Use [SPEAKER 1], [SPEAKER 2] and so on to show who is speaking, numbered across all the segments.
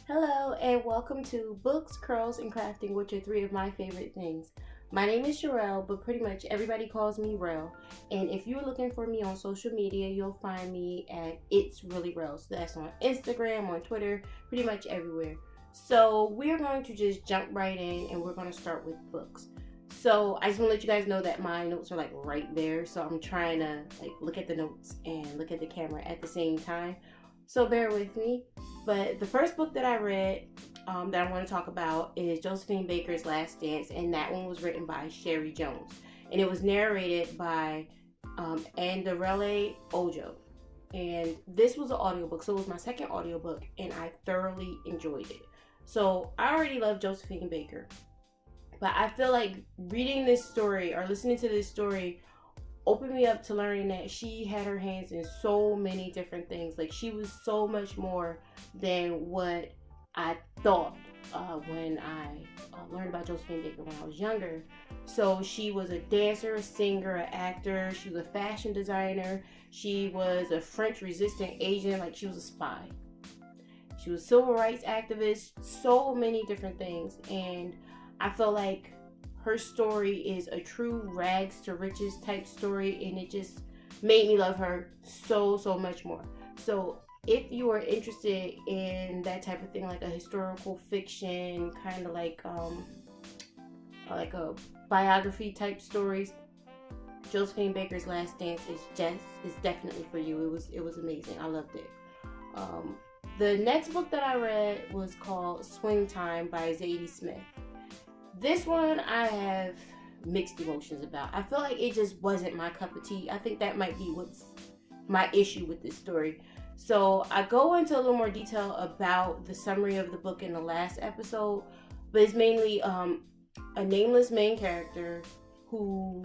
[SPEAKER 1] Hello and welcome to Books, Curls, and Crafting, which are three of my favorite things. My name is Sherelle, but pretty much everybody calls me Rel. And if you're looking for me on social media, you'll find me at It's Really Rel. So that's on Instagram, on Twitter, pretty much everywhere. So we're going to just jump right in and we're going to start with books. So I just want to let you guys know that my notes are like right there. So I'm trying to like look at the notes and look at the camera at the same time. So bear with me. But the first book that I read that I want to talk about is Josephine Baker's Last Dance, and that one was written by Sherry Jones. And it was narrated by Adenrele Ojo. And this was an audiobook, so it was my second audiobook, and I thoroughly enjoyed it. So I already love Josephine Baker, but I feel like reading this story or listening to this story opened me up to learning that she had her hands in so many different things. Like, she was so much more than what I thought when I learned about Josephine Baker when I was younger. So she was a dancer, a singer, an actor. She was a fashion designer. She was a French resistance agent. Like, she was a spy. She was a civil rights activist. So many different things. And I feel like her story is a true rags to riches type story, and it just made me love her so much more. So if you are interested in that type of thing, like a historical fiction, kind of like a biography type stories, Josephine Baker's Last Dance is definitely for you. It was amazing. I loved it. The next book that I read was called Swing Time by Zadie Smith. This one I have mixed emotions about. I feel like it just wasn't my cup of tea. I think that might be what's my issue with this story. So I go into a little more detail about the summary of the book in the last episode, but it's mainly a nameless main character who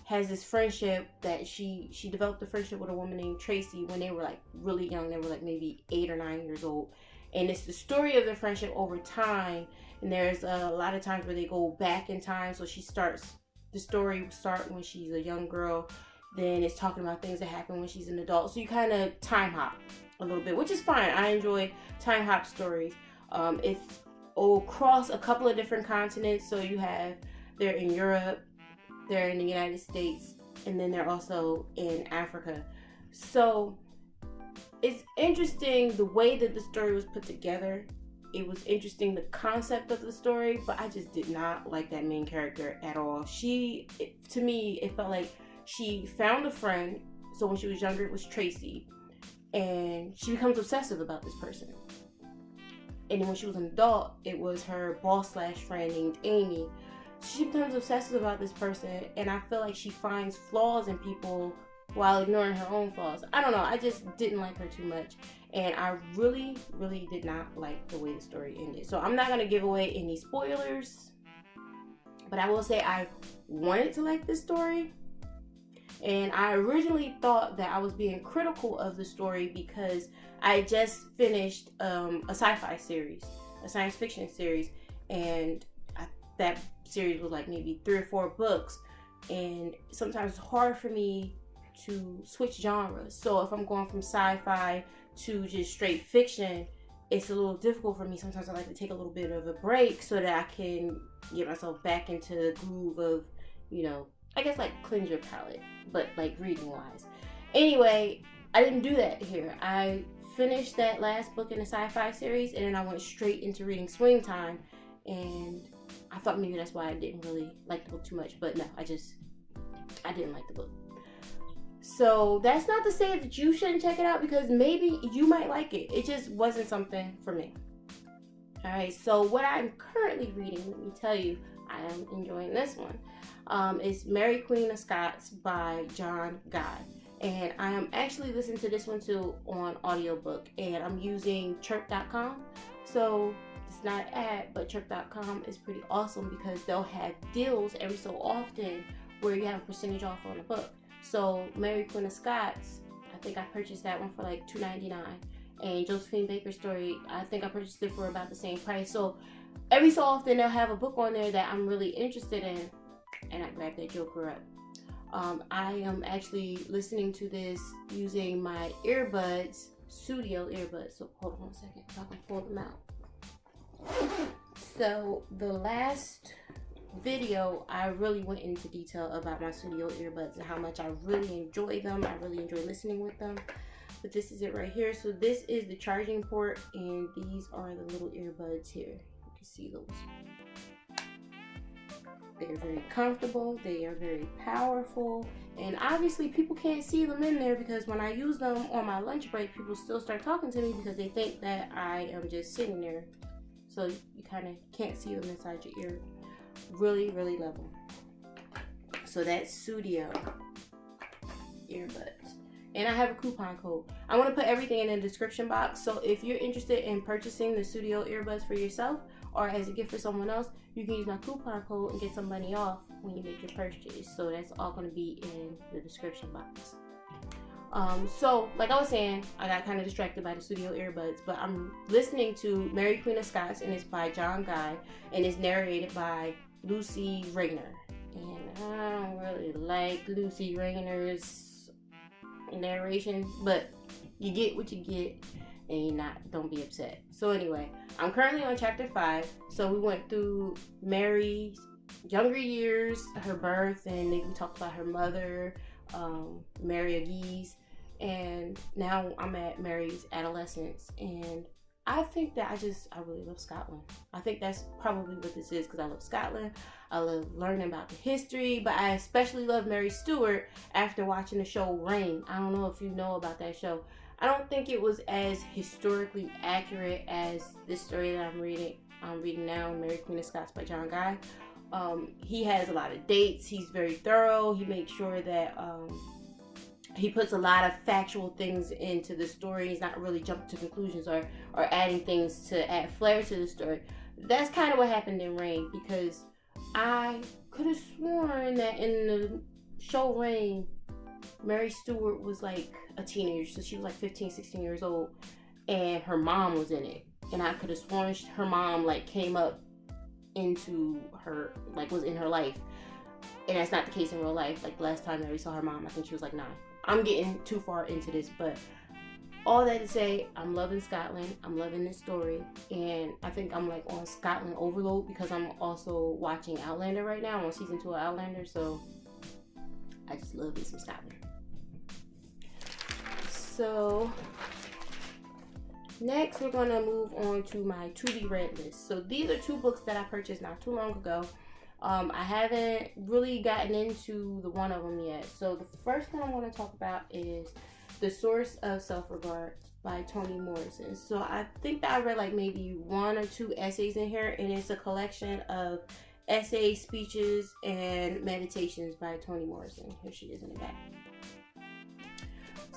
[SPEAKER 1] has this friendship that she developed a friendship with a woman named Tracy when they were like really young. They were like maybe 8 or 9 years old. And it's the story of their friendship over time. And there's a lot of times where they go back in time. So the story will start when she's a young girl. Then it's talking about things that happen when she's an adult. So you kind of time hop a little bit, which is fine. I enjoy time hop stories. It's across a couple of different continents. So they're in Europe, they're in the United States, and then they're also in Africa. So it's interesting the way that the story was put together. It was interesting, the concept of the story, but I just did not like that main character at all. To me, it felt like she found a friend. So when she was younger, it was Tracy. And she becomes obsessive about this person. And then when she was an adult, it was her boss/friend named Amy. She becomes obsessive about this person, and I feel like she finds flaws in people while ignoring her own flaws. I don't know, I just didn't like her too much. And I really did not like the way the story ended. So I'm not going to give away any spoilers, but I will say I wanted to like this story. And I originally thought that I was being critical of the story because I just finished a sci-fi series, a science fiction series. And that series was like maybe 3 or 4 books. And sometimes it's hard for me to switch genres. So if I'm going from sci-fi to just straight fiction, it's a little difficult for me. Sometimes I like to take a little bit of a break so that I can get myself back into the groove of, I guess like cleanse your palate, but like reading wise. Anyway, I didn't do that here. I finished that last book in the sci-fi series, and then I went straight into reading Swing Time, and I thought maybe that's why I didn't really like the book too much, but no, I didn't like the book. So that's not to say that you shouldn't check it out, because maybe you might like it. It just wasn't something for me. Alright, so what I'm currently reading, let me tell you, I am enjoying this one. It's Mary Queen of Scots by John Guy. And I am actually listening to this one too on audiobook. And I'm using chirp.com. So it's not an ad, but chirp.com is pretty awesome because they'll have deals every so often where you have a percentage off on a book. So Mary Queen of Scots, I think I purchased that one for like $2.99. And Josephine Baker's story, I think I purchased it for about the same price. So every so often they'll have a book on there that I'm really interested in, and I grab that joker up. I am actually listening to this using my earbuds, studio earbuds. So hold on a second so I can pull them out. So the last video, I really went into detail about my studio earbuds and how much I really enjoy them. I really enjoy listening with them. But this is it right here. So this is the charging port, and these are the little earbuds here. You can see those. They're very comfortable. They are very powerful. And obviously people can't see them in there, because when I use them on my lunch break, people still start talking to me because they think that I am just sitting there. So you kind of can't see them inside your ear. Really, really love them. So that's studio earbuds. And I have a coupon code. I want to put everything in the description box. So if you're interested in purchasing the studio earbuds for yourself or as a gift for someone else, you can use my coupon code and get some money off when you make your purchase. So that's all going to be in the description box. So like I was saying, I got kind of distracted by the studio earbuds, but I'm listening to Mary Queen of Scots, and it's by John Guy, and it's narrated by Lucy Rayner. And I don't really like Lucy Rayner's narration, but you get what you get, and don't be upset. So anyway, I'm currently on chapter 5. So we went through Mary's younger years, her birth, and then we talked about her mother, Mary Aggies, and now I'm at Mary's adolescence. And I think that I really love Scotland. I think that's probably what this is, because I love Scotland. I love learning about the history, but I especially love Mary Stuart after watching the show Rain. I don't know if you know about that show. I don't think it was as historically accurate as this story that I'm reading now, Mary Queen of Scots by John Guy. He has a lot of dates. He's very thorough. He makes sure that he puts a lot of factual things into the story. He's not really jumping to conclusions or adding things to add flair to the story. That's kind of what happened in Rain, because I could have sworn that in the show Rain, Mary Stuart was like a teenager. So she was like 15, 16 years old, and her mom was in it. And I could have sworn her mom like came up into her, like was in her life. And that's not the case in real life. Like the last time Mary saw her mom, I think she was like 9. I'm getting too far into this, but all that to say, I'm loving Scotland. I'm loving this story, and I think I'm like on Scotland overload because I'm also watching Outlander right now. I'm on season 2 of Outlander, so I just love me some Scotland. So next, we're gonna move on to my to-be read list. So these are 2 books that I purchased not too long ago. I haven't really gotten into the one of them yet. So the first one I'm going to talk about is The Source of Self-Regard by Toni Morrison. So I think that I read like maybe 1 or 2 essays in here, and it's a collection of essays, speeches, and meditations by Toni Morrison. Here she is in the back.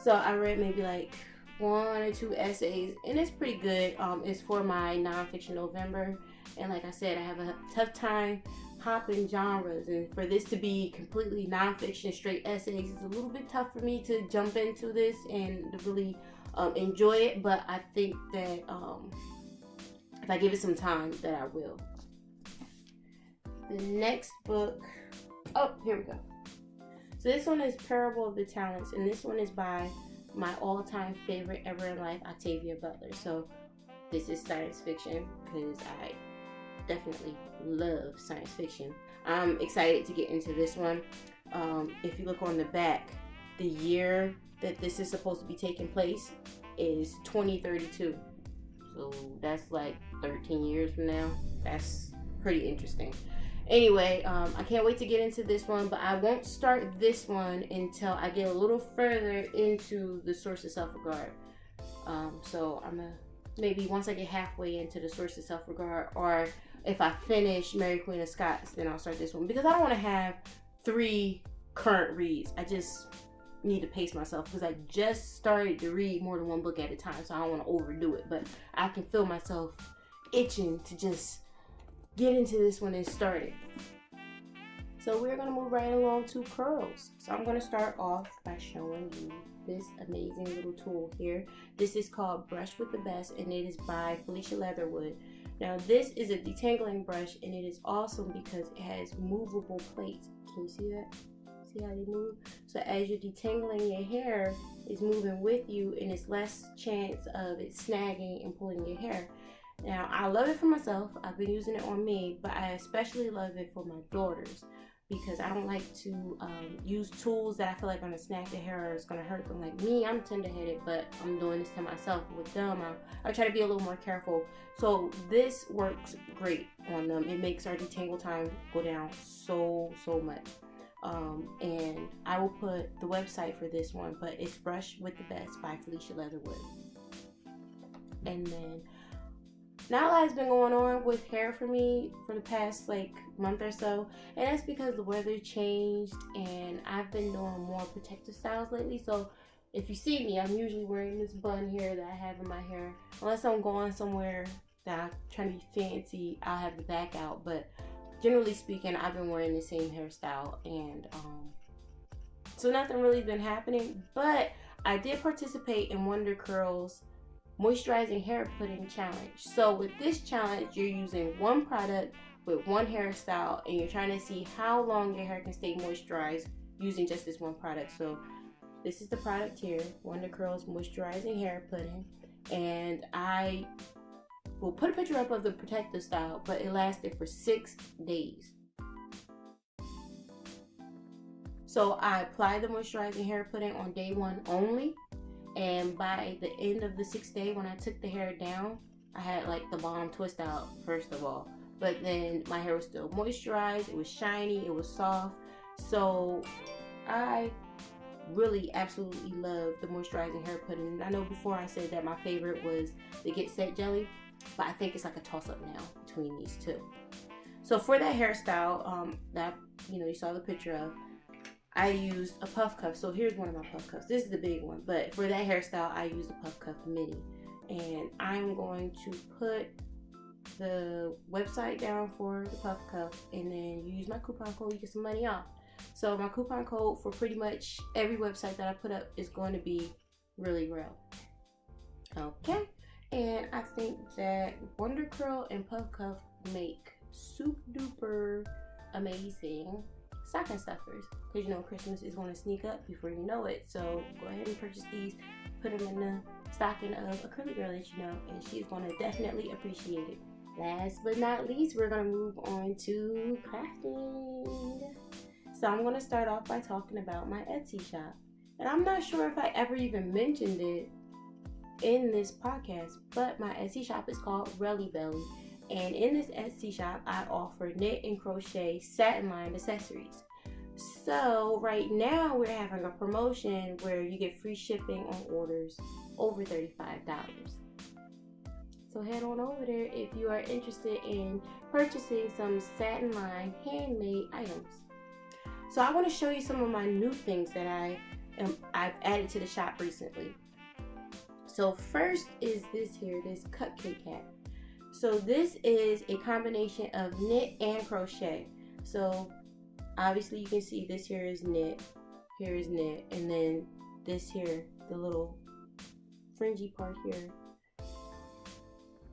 [SPEAKER 1] So I read maybe like 1 or 2 essays, and it's pretty good. It's for my nonfiction November, and like I said, I have a tough time hopping genres, and for this to be completely nonfiction, straight essays, is a little bit tough for me to jump into this and to really enjoy it. But I think that if I give it some time, that I will. The next book, oh, here we go. So this one is Parable of the Talents, and this one is by my all-time favorite ever in life, Octavia Butler. So this is science fiction, because I definitely love science fiction. I'm excited to get into this one. If you look on the back, the year that this is supposed to be taking place is 2032. So that's like 13 years from now. That's pretty interesting. Anyway, I can't wait to get into this one, but I won't start this one until I get a little further into The Source of Self-Regard. So I'm gonna, maybe once I get halfway into The Source of Self-Regard, or if I finish Mary Queen of Scots, then I'll start this one, because I don't want to have 3 current reads. I just need to pace myself, because I just started to read more than 1 book at a time, so I don't want to overdo it, but I can feel myself itching to just get into this one and start it. So we're going to move right along to curls. So I'm going to start off by showing you this amazing little tool here. This is called Brush with the Best, and it is by Felicia Leatherwood. Now this is a detangling brush, and it is awesome because it has movable plates. Can you see that? See how they move? So as you're detangling your hair, it's moving with you, and it's less chance of it snagging and pulling your hair. Now, I love it for myself. I've been using it on me, but I especially love it for my daughters because I don't like to use tools that I feel like are going to snag their hair or it's going to hurt them. Like me, I'm tender-headed, but I'm doing this to myself. With them, I try to be a little more careful. So this works great on them. It makes our detangle time go down so much. And I will put the website for this one, but it's Brush with the Best by Felicia Leatherwood. And then not a lot has been going on with hair for me for the past like month or so, and that's because the weather changed and I've been doing more protective styles lately. So if you see me, I'm usually wearing this bun here that I have in my hair. Unless I'm going somewhere that I'm trying to be fancy, I'll have the back out, but generally speaking, I've been wearing the same hairstyle, and so nothing really been happening. But I did participate in WonderCurl's Moisturizing Hair Pudding Challenge. So with this challenge, you're using one product with one hairstyle, and you're trying to see how long your hair can stay moisturized using just this one product. So this is the product here, WonderCurl's Moisturizing Hair Pudding, and I will put a picture up of the protective style, but it lasted for 6 days. So I applied the moisturizing hair pudding on day 1 only, and by the end of the 6th day, when I took the hair down, I had like the bomb twist out first of all, but then my hair was still moisturized, it was shiny, it was soft. So I really absolutely love the moisturizing hair pudding. I know before I said that my favorite was the Get Set Jelly, but I think it's like a toss-up now between these two. So for that hairstyle that you saw the picture of, I used a PuffCuff. So here's one of my PuffCuffs. This is the big one, but for that hairstyle, I used a PuffCuff Mini. And I'm going to put the website down for the PuffCuff, and then you use my coupon code, you get some money off. So my coupon code for pretty much every website that I put up is going to be really real. Okay. And I think that WonderCurl and PuffCuff make super duper amazing stocking stuffers, because Christmas is going to sneak up before you know it. So go ahead and purchase these, put them in the stocking of a curly girl that you know, and she's going to definitely appreciate it. Last but not least, we're going to move on to crafting. So I'm going to start off by talking about my Etsy shop, and I'm not sure if I ever even mentioned it in this podcast, but my Etsy shop is called Relly Belly, and in this Etsy shop I offer knit and crochet satin lined accessories. So right now we're having a promotion where you get free shipping on orders over $35. So head on over there if you are interested in purchasing some satin lined handmade items. So I want to show you some of my new things that I've added to the shop recently. So first is this here, this cupcake hat. So this is a combination of knit and crochet. So obviously you can see this here is knit, here is knit, and then this here, the little fringy part here,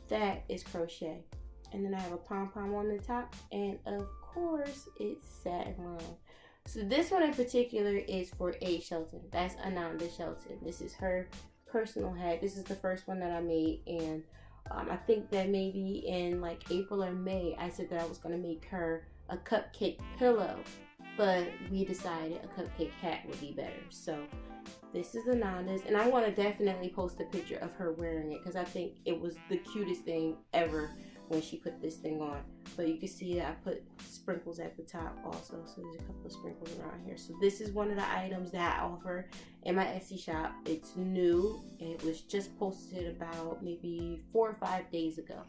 [SPEAKER 1] that is crochet. And then I have a pom-pom on the top, and of course it's satin lined. So this one in particular is for A. Shelton. That's Ananda Shelton. This is her personal hat. This is the first one that I made, and I think that maybe in like April or May I said that I was going to make her a cupcake pillow, but we decided a cupcake hat would be better. So this is Ananda's, and I want to definitely post a picture of her wearing it because I think it was the cutest thing ever when she put this thing on. But you can see that I put sprinkles at the top also, so there's a couple of sprinkles around here. So this is one of the items that I offer in my Etsy shop. It's new, and it was just posted about maybe 4 or 5 days ago.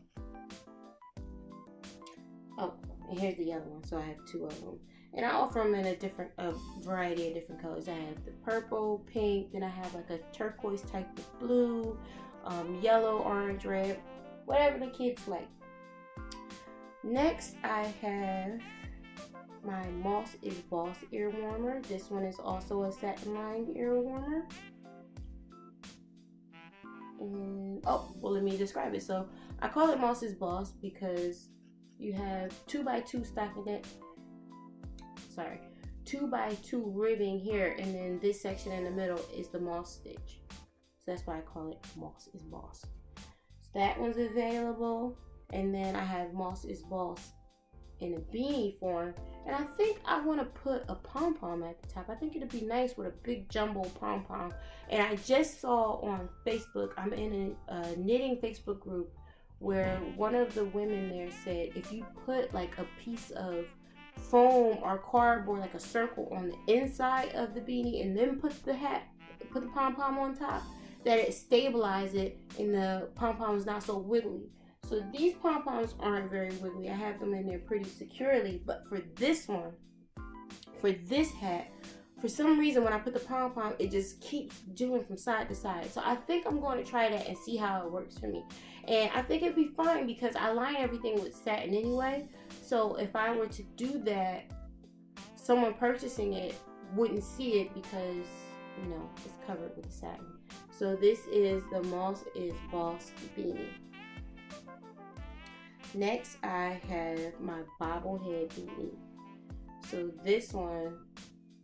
[SPEAKER 1] Oh, and here's the other one. So I have 2 of them, and I offer them in a variety of different colors. I have the purple, pink, then I have like a turquoise type of blue, yellow, orange, red, whatever the kids like. Next, I have my Moss is Boss ear warmer. This one is also a satin lined ear warmer. And let me describe it. So I call it Moss is Boss because you have 2x2 stockinette. 2x2 ribbing here, and then this section in the middle is the moss stitch. So that's why I call it Moss is Boss. That one's available. And then I have Moss is Boss in a beanie form. And I think I want to put a pom-pom at the top. I think it'd be nice with a big jumbo pom-pom. And I just saw on Facebook, I'm in a knitting Facebook group, where one of the women there said if you put like a piece of foam or cardboard, like a circle on the inside of the beanie, and then put the pom-pom on top, that it stabilizes it and the pom-pom is not so wiggly. So these pom-poms aren't very wiggly. I have them in there pretty securely. But for this one, for this hat, for some reason when I put the pom-pom, it just keeps doing from side to side. So I think I'm going to try that and see how it works for me. And I think it'd be fine because I line everything with satin anyway. So if I were to do that, someone purchasing it wouldn't see it because, you know, it's covered with the satin. So this is the Moss is Boss beanie. Next, I have my bobblehead beanie. So this one,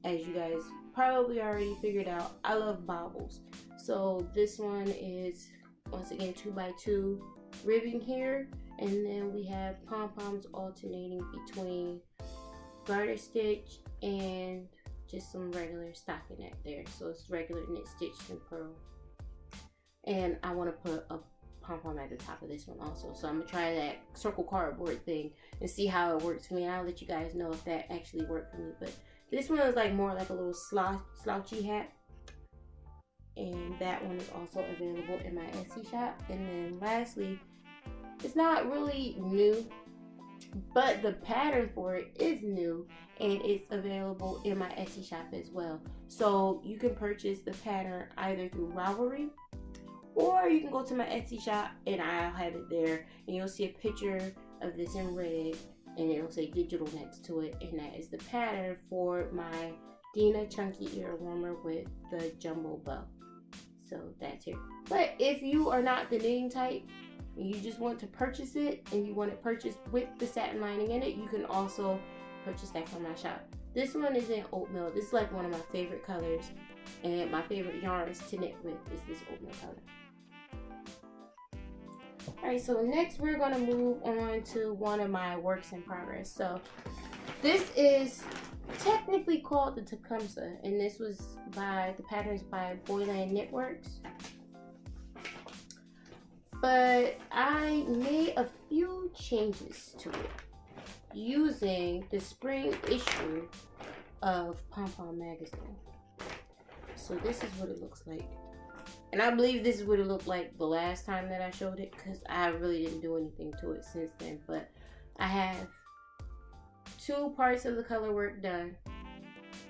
[SPEAKER 1] as you guys probably already figured out, I love bobbles. So this one is, once again, 2x2 ribbing here. And then we have pom-poms alternating between garter stitch and just some regular stockinette there. So it's regular knit stitch and purl. And I want to put a pom-pom at the top of this one also. So I'm gonna try that circle cardboard thing and see how it works for me. And I'll let you guys know if that actually worked for me. But this one is like more like a little slouchy hat. And that one is also available in my Etsy shop. And then lastly, it's not really new, but the pattern for it is new and it's available in my Etsy shop as well. So you can purchase the pattern either through Ravelry, or you can go to my Etsy shop and I'll have it there, and you'll see a picture of this in red and it'll say digital next to it, and that is the pattern for my Dina Chunky Ear Warmer with the jumbo bow. So that's here. But if you are not the knitting type and you just want to purchase it and you want it purchased with the satin lining in it, you can also purchase that from my shop. This one is in oatmeal. This is like one of my favorite colors, and my favorite yarns to knit with is this oatmeal color. Alright, so next we're going to move on to one of my works in progress. So this is technically called the Tecumseh, and this was by, the patterns by Boyland Knitworks. But I made a few changes to it using the spring issue of Pom Pom magazine. So this is what it looks like. And I believe this is what it looked like the last time that I showed it, because I really didn't do anything to it since then. But I have 2 parts of the color work done,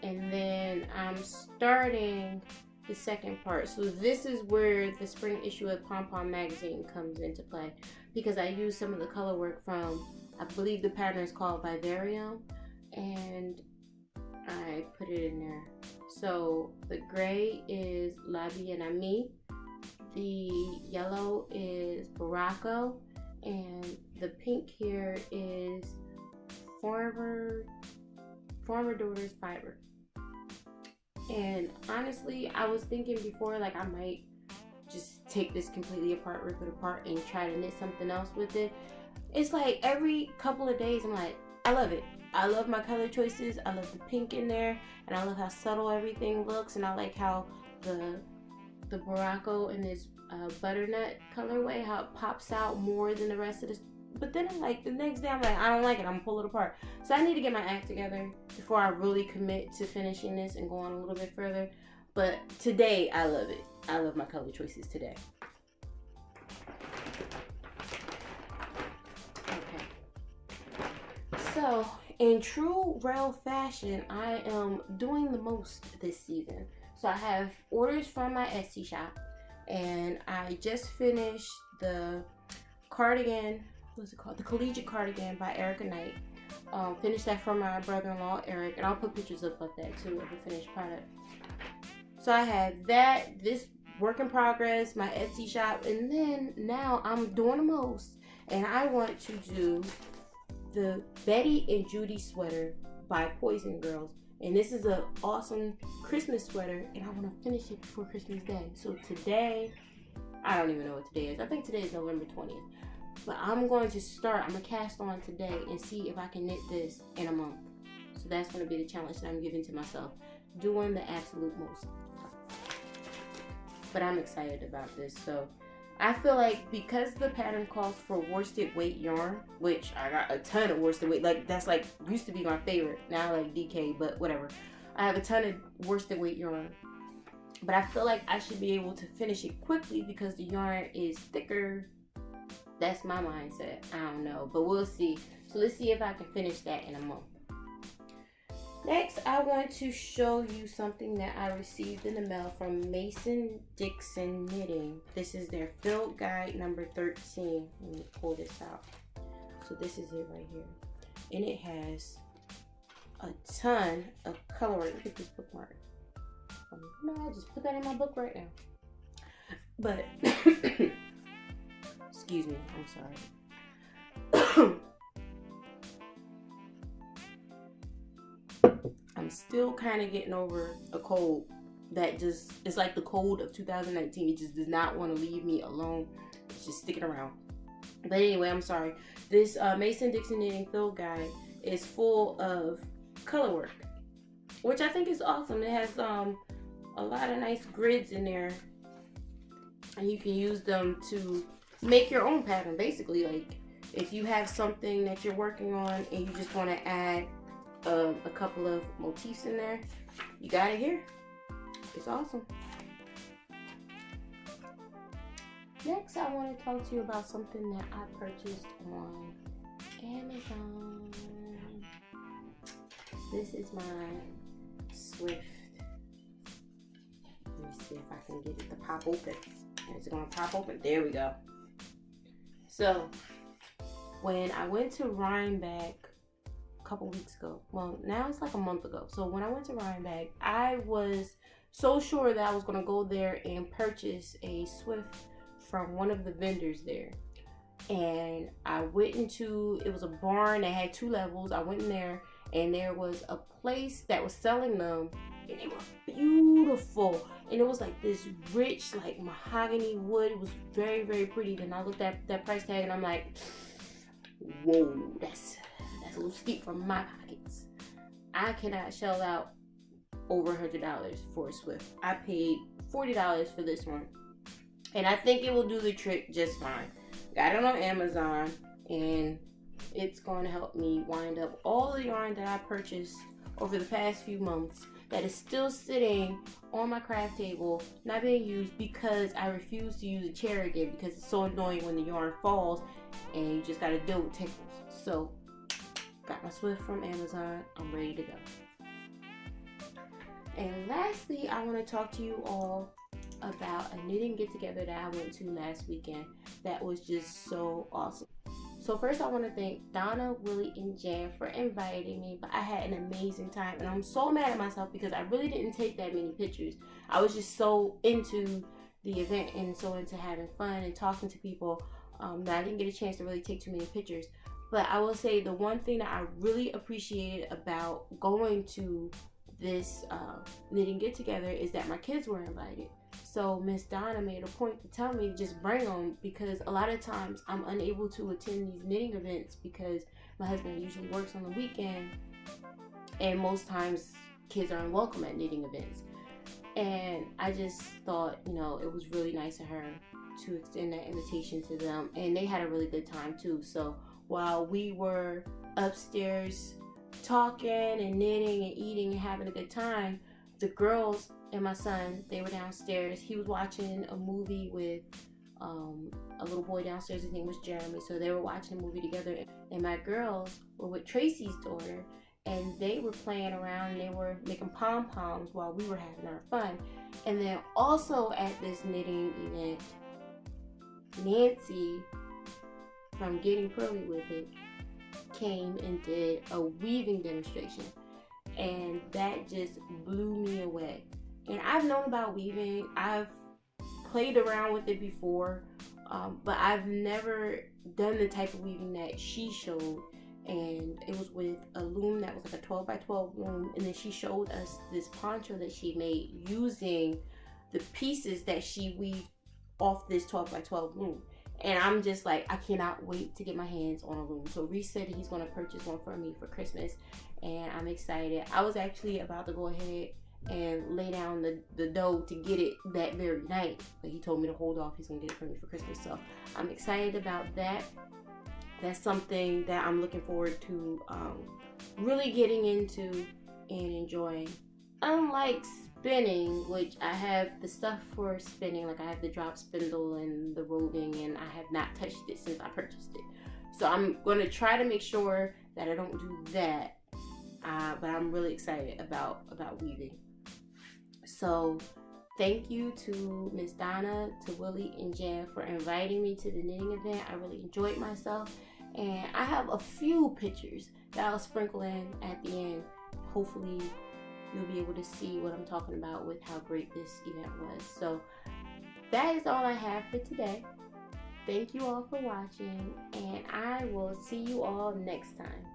[SPEAKER 1] and then I'm starting the second part. So this is where the spring issue of Pom Pom magazine comes into play, because I used some of the color work from, I believe the pattern is called Vivarium, and I put it in there. So the gray is La Bien-Aimée, the yellow is Baracco, and the pink here is Former Daughter's Fiber. And honestly, I was thinking before, like, I might just take this completely apart, rip it apart, and try to knit something else with it. It's like every couple of days I'm like, I love it. I love my color choices. I love the pink in there, and I love how subtle everything looks, and I like how the Baracco in this butternut colorway, how it pops out more than the rest of this. But then I'm like, the next day I'm like, I don't like it, I'm gonna pull it apart. So I need to get my act together before I really commit to finishing this and going a little bit further. But today, I love it. I love my color choices today. Okay. So, in true Rel fashion, I am doing the most this season. So I have orders from my Etsy shop, and I just finished the cardigan, what's it called? The Collegiate cardigan by Erica Knight. Finished that for my brother-in-law, Eric, and I'll put pictures up of that too, of the finished product. So I have that, this work in progress, my Etsy shop, and then now I'm doing the most, and I want to do the Betty and Judy sweater by PoisonGrrls. And this is an awesome Christmas sweater, and I want to finish it before Christmas Day. So today, I don't even know what today is. I think today is November 20th. But I'm going to cast on today and see if I can knit this in a month. So that's going to be the challenge that I'm giving to myself. Doing the absolute most. But I'm excited about this. So I feel like because the pattern calls for worsted weight yarn, which I got a ton of worsted weight. Like that's like used to be my favorite. Now like DK, but whatever. I have a ton of worsted weight yarn. But I feel like I should be able to finish it quickly because the yarn is thicker. That's my mindset. I don't know, but we'll see. So let's see if I can finish that in a month. Next, I want to show you something that I received in the mail from Mason-Dixon Knitting. This is their field guide number 13. Let me pull this out. So this is it right here. And it has a ton of color. Look at this bookmark. No, I'll just put that in my book right now. But, excuse me, I'm sorry. I'm still kind of getting over a cold that just, it's like the cold of 2019. It just does not want to leave me alone. It's just sticking around. But anyway, I'm sorry. This Mason-Dixon Knitting Field Guide is full of color work, which I think is awesome. It has a lot of nice grids in there, and you can use them to make your own pattern. Basically, like if you have something that you're working on and you just want to add a couple of motifs in there, you got it here. It's awesome. Next, I want to talk to you about something that I purchased on Amazon. This is my Swift. Let me see if I can get it to pop open. Is it gonna pop open? There we go. So, when I went to Rhinebeck a couple weeks ago, well, now it's like a month ago. So when I went to Rhinebeck, I was so sure that I was gonna go there and purchase a Swift from one of the vendors there. And I went into, it was a barn that had 2 levels. I went in there and there was a place that was selling them, and they were beautiful. And it was like this rich, like mahogany wood. It was very, very pretty. Then I looked at that price tag and I'm like, whoa, that's a little steep for my pockets. I cannot shell out over $100 for a Swift. I paid $40 for this one, and I think it will do the trick just fine. Got it on Amazon, and it's going to help me wind up all the yarn that I purchased over the past few months that is still sitting on my craft table, not being used because I refuse to use a chair again because it's so annoying when the yarn falls and you just got to deal with tickles. So, got my Swift from Amazon. I'm ready to go. And lastly, I want to talk to you all about a knitting get-together that I went to last weekend that was just so awesome. So first I want to thank Donna, Willie, and Jan for inviting me, but I had an amazing time, and I'm so mad at myself because I really didn't take that many pictures. I was just so into the event and so into having fun and talking to people that I didn't get a chance to really take too many pictures. But I will say the one thing that I really appreciated about going to this knitting get-together is that my kids were invited. So Miss Donna made a point to tell me to just bring them, because a lot of times I'm unable to attend these knitting events because my husband usually works on the weekend, and most times kids are unwelcome at knitting events. And I just thought, you know, it was really nice of her to extend that invitation to them, and they had a really good time too. So while we were upstairs talking and knitting and eating and having a good time, the girls and my son, they were downstairs. He was watching a movie with a little boy downstairs. His name was Jeremy. So they were watching a movie together, and my girls were with Tracy's daughter, and they were playing around and they were making pom-poms while we were having our fun. And then also at this knitting event, Nancy from Getting Pearly With It came and did a weaving demonstration, and that just blew me away. And I've known about weaving, I've played around with it before, but I've never done the type of weaving that she showed. And it was with a loom that was like a 12 by 12 loom, and then she showed us this poncho that she made using the pieces that she weaved off this 12 by 12 loom. And I'm just like, I cannot wait to get my hands on a loom. So Reese said he's going to purchase one for me for Christmas, and I'm excited. I was actually about to go ahead and lay down the dough to get it that very night, but he told me to hold off. He's going to get it for me for Christmas. So I'm excited about that. That's something that I'm looking forward to really getting into and enjoying. Unlike spinning, which I have the stuff for spinning, like I have the drop spindle and the roving, and I have not touched it since I purchased it. So I'm going to try to make sure that I don't do that, but I'm really excited about weaving. So thank you to Miss Donna, to Willie, and Jan for inviting me to the knitting event. I really enjoyed myself, and I have a few pictures that I'll sprinkle in at the end. Hopefully you'll be able to see what I'm talking about with how great this event was. So that is all I have for today. Thank you all for watching, and I will see you all next time.